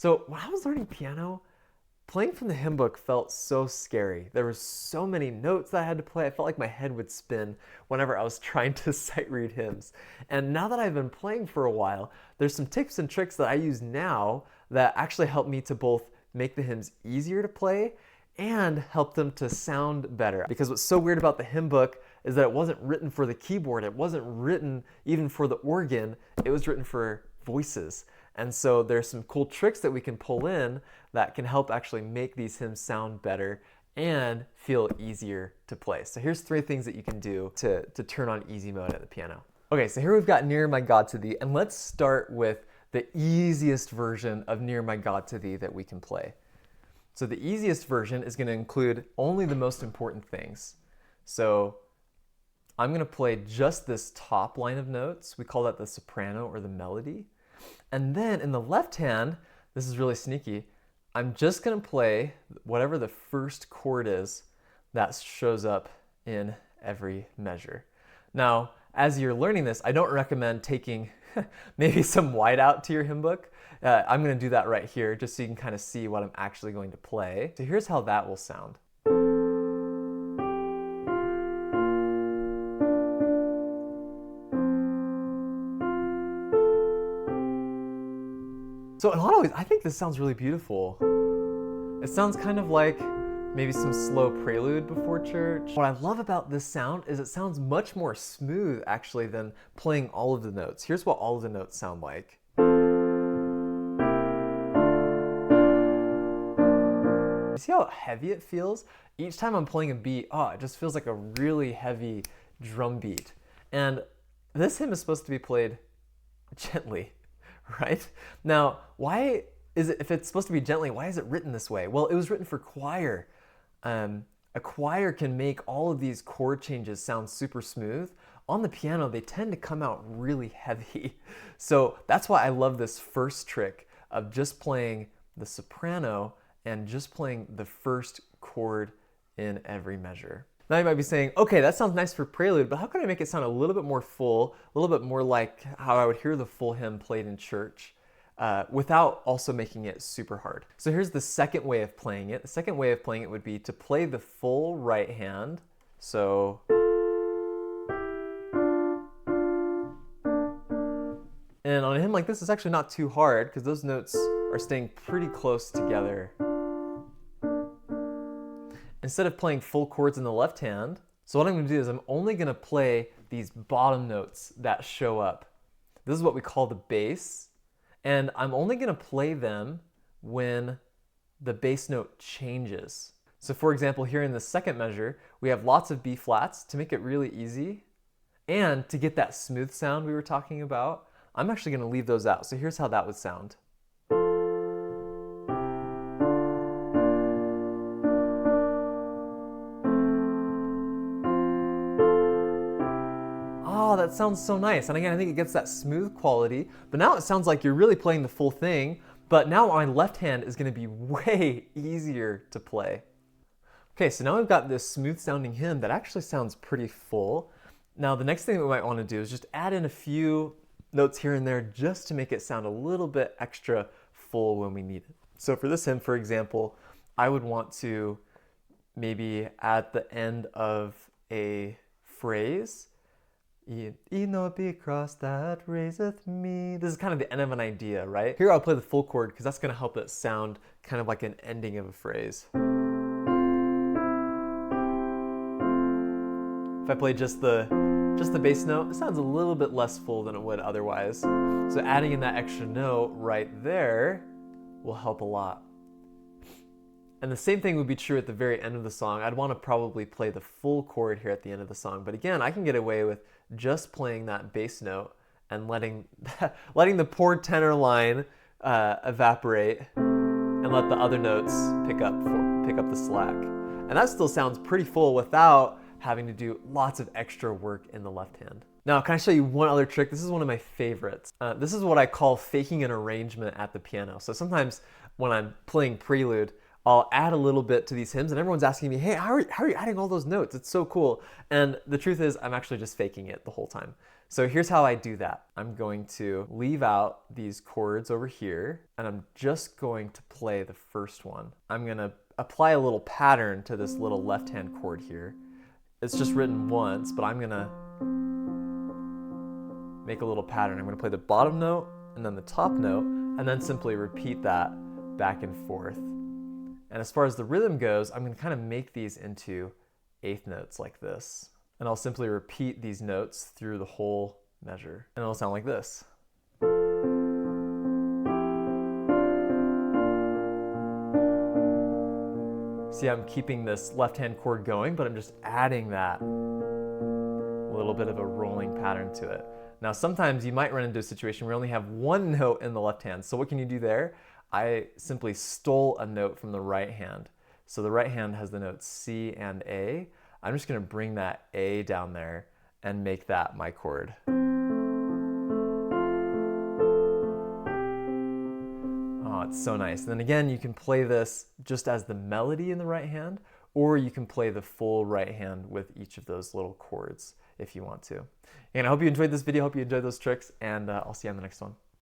So when I was learning piano, playing from the hymn book felt so scary. There were so many notes that I had to play. I felt like my head would spin whenever I was trying to sight read hymns. And now that I've been playing for a while, there's some tips and tricks that I use now that actually help me to both make the hymns easier to play and help them to sound better. Because what's so weird about the hymn book is that it wasn't written for the keyboard. It wasn't written even for the organ. It was written for voices. And so there's some cool tricks that we can pull in that can help actually make these hymns sound better and feel easier to play. So here's 3 things that you can do to turn on easy mode at the piano. Okay, so here we've got Near My God to Thee, and let's start with the easiest version of Near My God to Thee that we can play. So the easiest version is going to include only the most important things. So I'm going to play just this top line of notes. We call that the soprano or the melody. And then in the left hand, this is really sneaky, I'm just going to play whatever the first chord is that shows up in every measure. Now, as you're learning this, I don't recommend taking maybe some whiteout to your hymn book. I'm going to do that right here just so you can kind of see what I'm actually going to play. So here's how that will sound. So in a lot of ways, I think this sounds really beautiful. It sounds kind of like maybe some slow prelude before church. What I love about this sound is it sounds much more smooth actually than playing all of the notes. Here's what all of the notes sound like. You see how heavy it feels? Each time I'm playing a beat, it just feels like a really heavy drum beat. And this hymn is supposed to be played gently. Right? Now, why is it, if it's supposed to be gently, why is it written this way? Well, it was written for choir. A choir can make all of these chord changes sound super smooth. On the piano, they tend to come out really heavy. So that's why I love this first trick of just playing the soprano and just playing the first chord in every measure. Now you might be saying, okay, that sounds nice for prelude, but how can I make it sound a little bit more full, a little bit more like how I would hear the full hymn played in church, without also making it super hard? So here's the second way of playing it. The second way of playing it would be to play the full right hand. So, and on a hymn like this, it's actually not too hard because those notes are staying pretty close together. Instead of playing full chords in the left hand, so what I'm going to do is I'm only going to play these bottom notes that show up. This is what we call the bass, and I'm only going to play them when the bass note changes. So for example, here in the second measure, we have lots of B flats to make it really easy, and to get that smooth sound we were talking about, I'm actually going to leave those out. So here's how that would sound. Oh, that sounds so nice. And again, I think it gets that smooth quality, but now it sounds like you're really playing the full thing, but now my left hand is going to be way easier to play. Okay, so now we've got this smooth sounding hymn that actually sounds pretty full. Now the next thing that we might want to do is just add in a few notes here and there just to make it sound a little bit extra full when we need it. So for this hymn, for example, I would want to maybe at the end of a phrase, "Ye know it be a cross that raiseth me." This is kind of the end of an idea, right? Here I'll play the full chord because that's going to help it sound kind of like an ending of a phrase. If I play just the bass note, it sounds a little bit less full than it would otherwise. So adding in that extra note right there will help a lot. And the same thing would be true at the very end of the song. I'd want to probably play the full chord here at the end of the song. But again, I can get away with just playing that bass note and letting the poor tenor line evaporate and let the other notes pick up the slack. And that still sounds pretty full without having to do lots of extra work in the left hand. Now, can I show you one other trick? This is one of my favorites. This is what I call faking an arrangement at the piano. So sometimes when I'm playing prelude, I'll add a little bit to these hymns and everyone's asking me, hey, how are you adding all those notes? It's so cool. And the truth is I'm actually just faking it the whole time. So here's how I do that. I'm going to leave out these chords over here, and I'm just going to play the first one. I'm gonna apply a little pattern to this little left-hand chord here. It's just written once, but I'm gonna make a little pattern. I'm gonna play the bottom note, and then the top note, and then simply repeat that back and forth. And as far as the rhythm goes, I'm gonna kind of make these into eighth notes like this. And I'll simply repeat these notes through the whole measure. And it'll sound like this. See, I'm keeping this left-hand chord going, but I'm just adding that little bit of a rolling pattern to it. Now, sometimes you might run into a situation where you only have one note in the left hand. So what can you do there? I simply stole a note from the right hand. So the right hand has the notes C and A. I'm just gonna bring that A down there and make that my chord. Oh, it's so nice. And then again, you can play this just as the melody in the right hand, or you can play the full right hand with each of those little chords if you want to. And I hope you enjoyed this video, hope you enjoyed those tricks, and I'll see you on the next one.